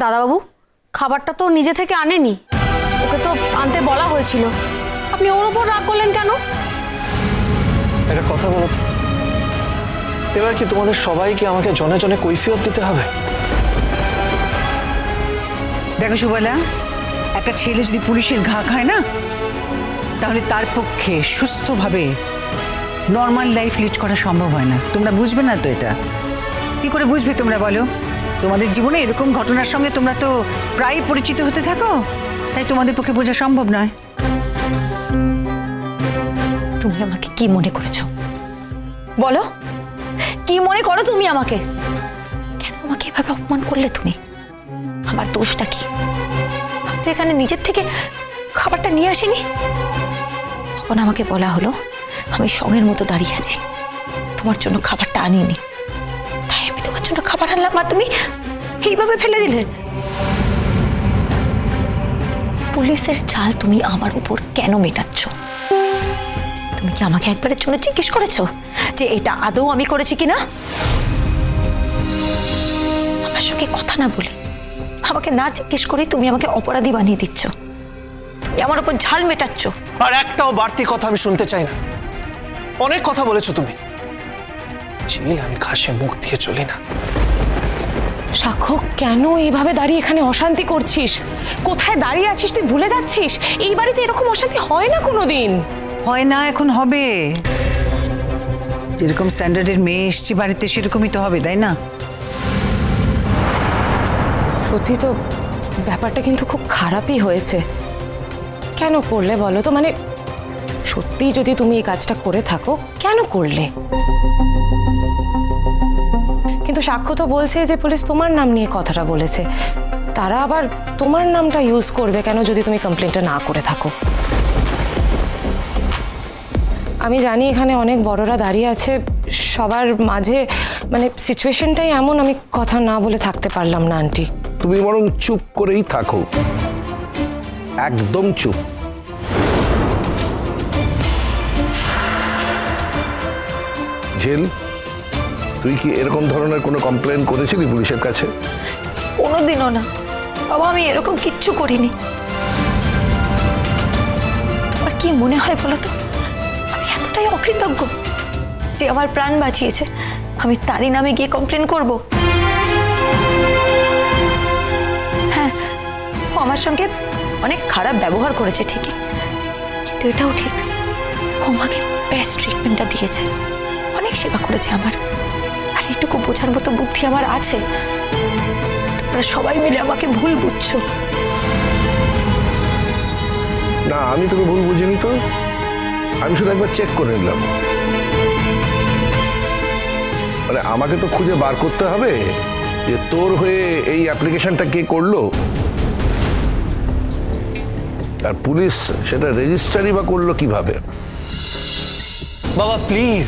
দাদাবাবু, খাবারটা তো নিজে থেকে আনেনি, ওকে তো আনতে বলা হয়েছিল। আপনি ওর উপর রাগ করলেন কেন? একটা কথা বলো তো, এবার কি তোমাদের সবাইকে আমাকে জনে জনে কৈফিয়ত দিতে হবে? দেখো সুবলা, একটা ছেলে যদি পুলিশের ঘা খায় না, তাহলে তার পক্ষে সুস্থভাবে নর্মাল লাইফ লিড করা সম্ভব হয় না। তোমরা বুঝবে না তো এটা? কি করে বুঝবে তোমরা বলো? তোমাদের জীবনে এরকম ঘটনার সঙ্গে তোমরা তো প্রায় পরিচিত হতে থাকো, তাই তোমাদের পক্ষে বোঝা সম্ভব নয়। তুমি আমাকে কি মনে করেছো বলো? কি মনে করো তুমি আমাকে? কেন আমাকে এভাবে অপমান করলে তুমি? আমার দোষটা কি? আমি তো এখানে নিজের থেকে খাবারটা নিয়ে আসিনি। তখন আমাকে বলা হলো আমি সঙ্গের মতো দাঁড়িয়ে আছি, তোমার জন্য খাবারটা আনিনি, তাই আমি তোমার জন্য খাবার আনলাম আর তুমি এইভাবে ফেলে দিলে। পুলিশের জাল তুমি আমার উপর কেন মেটাচ্ছ? তুমি কি আমাকে একবারের জন্য জিজ্ঞেস করেছো যে এটা আদৌ আমি করেছি কিনা? আমার সঙ্গে কথা না বলে, আমাকে না জিজ্ঞেস করে তুমি আমাকে অপরাধী বানিয়ে দিচ্ছ। তুমি আমার উপর ঝাল মেটাচ্ছ। আর একটাও বাড়তি কথা আমি শুনতে চাই না। অনেক কথা বলেছো তুমি। চিল, আমি ঘাসে মুখ দিয়ে চলি না। সাক্ষ্য, কেন এইভাবে দাঁড়িয়ে এখানে অশান্তি করছিস? কোথায় দাঁড়িয়ে আছিস তুই ভুলে যাচ্ছিস? এই বাড়িতে এরকম অশান্তি হয় না কোনোদিন। হয় না, এখন হবে। যেরকম স্ট্যান্ডার্ডের মেয়ে এসছে বাড়িতে, সেরকমই তো হবে, তাই না? সত্যি তো ব্যাপারটা কিন্তু খুব খারাপই হয়েছে। কেন করলে বলো তো? মানে সত্যি যদি তুমি এই কাজটা করে থাকো, কেন করলে? কিন্তু সাক্ষ্য তো বলছে যে পুলিশ তোমার নাম নিয়ে কথাটা বলেছে। তারা আবার তোমার নামটা ইউজ করবে কেন যদি তুমি কমপ্লেনটা না করে থাকো? আমি জানি এখানে অনেক বড়রা দাঁড়িয়ে আছে, সবার মাঝে মানে সিচুয়েশনটাই এমন, আমি কথা না বলে থাকতে পারলাম না আন্টি। তুমি বরং চুপ করেই থাকো, একদম চুপ। ঝিল, তুই কি এরকম ধরনের কোনো কমপ্লেন করেছিলি পুলিশের কাছে? কোনোদিনও না বাবা, আমি এরকম কিচ্ছু করিনি। তোমার কি মনে হয় বলো তো, আমি এতটাই অকৃতজ্ঞ যে আমার প্রাণ বাঁচিয়েছে, আমি তারই নামে গিয়ে কমপ্লেন করব? হ্যাঁ, ও আমার সঙ্গে অনেক খারাপ ব্যবহার করেছে ঠিকই, কিন্তু এটাও ঠিক, ও আমাকে বেস্ট ট্রিটমেন্টটা দিয়েছে, অনেক সেবা করেছে আমার। আর এটুকু বোঝার মতো বুদ্ধি আমার আছে। তোমরা সবাই মিলে আমাকে ভুল বুঝছো। না, আমি তোকে ভুল বুঝিনি তো। আমি শুধু একবার চেক করে নিলাম। মানে আমাকে তো খুঁজে বার করতে হবে যে তোর হয়ে এই অ্যাপ্লিকেশনটা কে করলো, আর পুলিশ সেটা রেজিস্টারই বা করলো কিভাবে। বাবা প্লিজ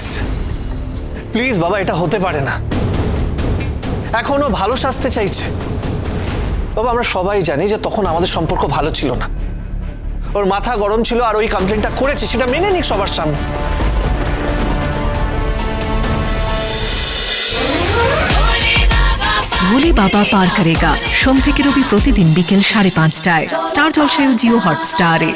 প্লিজ বাবা, এটা হতে পারে না। এখনো ভালো সাজতে চাইছে। বাবা, আমরা সবাই জানি যে তখন আমাদের সম্পর্ক ভালো ছিল না। ওর মাথা গরম ছিল আর ওই কমপ্লেনটা করেছে, সেটা মেনে নিক সবার সামনে। ভোলে বাবা পার করেগা, সোম থেকে রবি প্রতিদিন বিকেল 5:30টায় স্টার জলসায় ও জিও হটস্টারে।